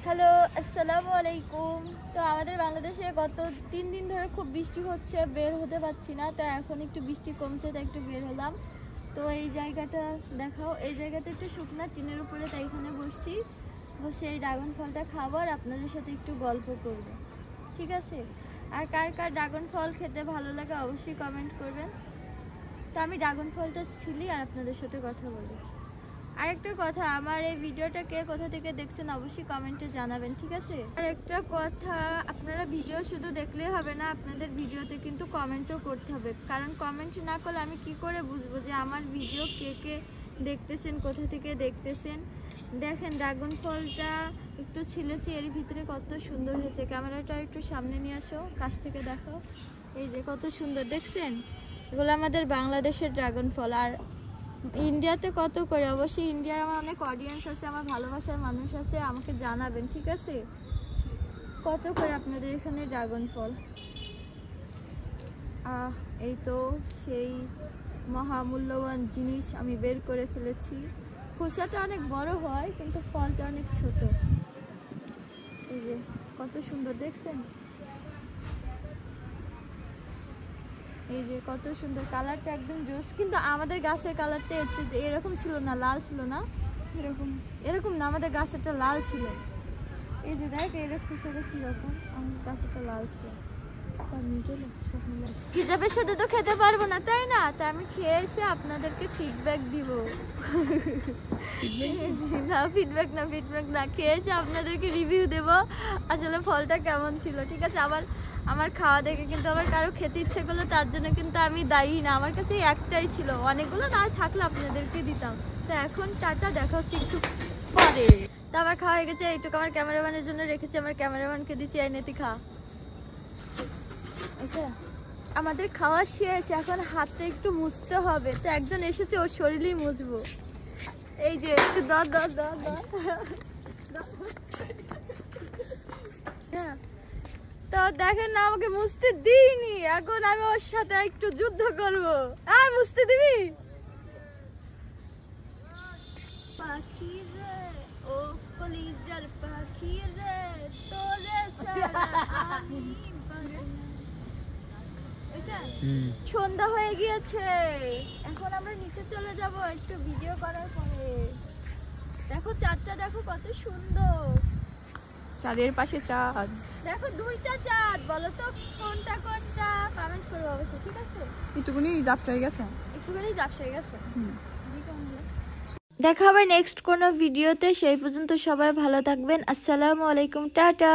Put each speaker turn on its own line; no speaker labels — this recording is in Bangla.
হ্যালো, আসসালামু আলাইকুম। তো আমাদের বাংলাদেশে গত 3 দিন ধরে খুব বৃষ্টি হচ্ছে, বের হতে পারছি না। তো এখন একটু বৃষ্টি কমছে, তাই একটু বের হলাম। তো এই জায়গাটা দেখাও, এই জায়গাটা একটু শুকনা টিনের উপরে, তাই এখানে বসছি। বসে এই ড্রাগন ফলটা খাবো আর আপনাদের সাথে একটু গল্প করবো, ঠিক আছে? আর কার কার ড্রাগন ফল খেতে ভালো লাগে অবশ্যই কমেন্ট করবেন। তো আমি ড্রাগন ফলটা ছিলি আর আপনাদের সাথে কথা বলি। আরেকটা কথা, আমার এই ভিডিওটা কে কোথা থেকে দেখছেন অবশ্যই কমেন্টে জানাবেন, ঠিক আছে? আরেকটা কথা, আপনারা ভিডিও শুধু দেখলেই হবে না, আপনাদের ভিডিওতে কিন্তু কমেন্টও করতে হবে। কারণ কমেন্ট না করলে আমি কি করে বুঝবো যে আমার ভিডিও কে কে দেখতেছেন, কোথা থেকে দেখতেছেন। দেখেন ড্রাগন ফলটা একটু ছিলেছি, এর ভিতরে কত সুন্দর হয়েছে। ক্যামেরাটা একটু সামনে নিয়ে আসো, কাছ থেকে দেখো। এই যে কত সুন্দর দেখছেন, এগুলো আমাদের বাংলাদেশের ড্রাগন ফল। আর ইন্ডিয়াতে কত করে, অবশ্যই ইন্ডিয়ার আমার অনেক অডিয়েন্স আছে, আমার ভালোবাসার মানুষ আছে, আমাকে জানাবেন, ঠিক আছে? কত করে আপনাদের এখানে ড্রাগন ফল? এই তো সেই মহামূল্যবান জিনিস আমি বের করে ফেলেছি। খোসাটা অনেক বড় হয় কিন্তু ফলটা অনেক ছোট। এই যে কত সুন্দর দেখছেন, এই যে কত সুন্দর কালারটা, একদম জোস। কিন্তু আমাদের গাছের কালারটা এরকম ছিল না, লাল ছিল না, এরকম না, আমাদের গাছেরটা লাল ছিল। এই যে দেখ এর খুশিটা কিরকম, আমার গাছেরটা লাল ছিল। হিজাবের সাথে তো খেতে পারবো না, তাই না? তাই আমি খেয়ে এসে আপনাদেরকে ফিডব্যাক দিব। না ফিডব্যাক না, খেয়ে এসে আপনাদেরকে রিভিউ দেবো আসলে ফলটা কেমন ছিল, ঠিক আছে? আমার খাওয়া দেখে কিন্তু আবার কারো খেতে ইচ্ছে করলো, তার জন্য কিন্তু আমি দায়ী না। আমার কাছে একটাই ছিল, অনেকগুলো না থাকলে আপনাদেরকে দিতাম। তো এখন টাটা, দেখা হচ্ছে একটু পরে। তো আমার খাওয়া হয়ে গেছে, এইটুকু আমার ক্যামেরাম্যানের জন্য রেখেছি, আমার ক্যামেরাম্যানকে দিচ্ছি, এই নেতি খা। আচ্ছা, আমাদের খাওয়া শেষ, এখন হাতটা একটু মুছতে হবে। তো একজন এসেছে, ওর শরীরেই মুছবো। এই যে একটু তো দেখেন না, আমাকে মুছতে দিইনি, এখন আমি ওর সাথে একটু যুদ্ধ করবো। আর মুছতে দিবি? পাখি রে, ও কলিজার পাখি রে, তোরে ছাড়া আমি সন্ধ্যা হয়ে গিয়েছে, এখন আমরা নিচে চলে যাব একটু ভিডিও করার পরে। দেখো চাঁদটা, দেখো কত সুন্দর,
চাঁদের পাশে চাঁদ।
দেখো দুইটা চাঁদ, বলো তো কোনটা কোনটা, কমেন্ট করবো অবশ্যই, ঠিক আছে?
একটুখানি ঝাপসা হয়ে গেছে,
একটুখানি ঝাপসা হয়ে গেছে। দেখা হবে নেক্সট কোনো ভিডিওতে, সেই পর্যন্ত সবাই ভালো থাকবেন। আসসালামু আলাইকুম, টাটা।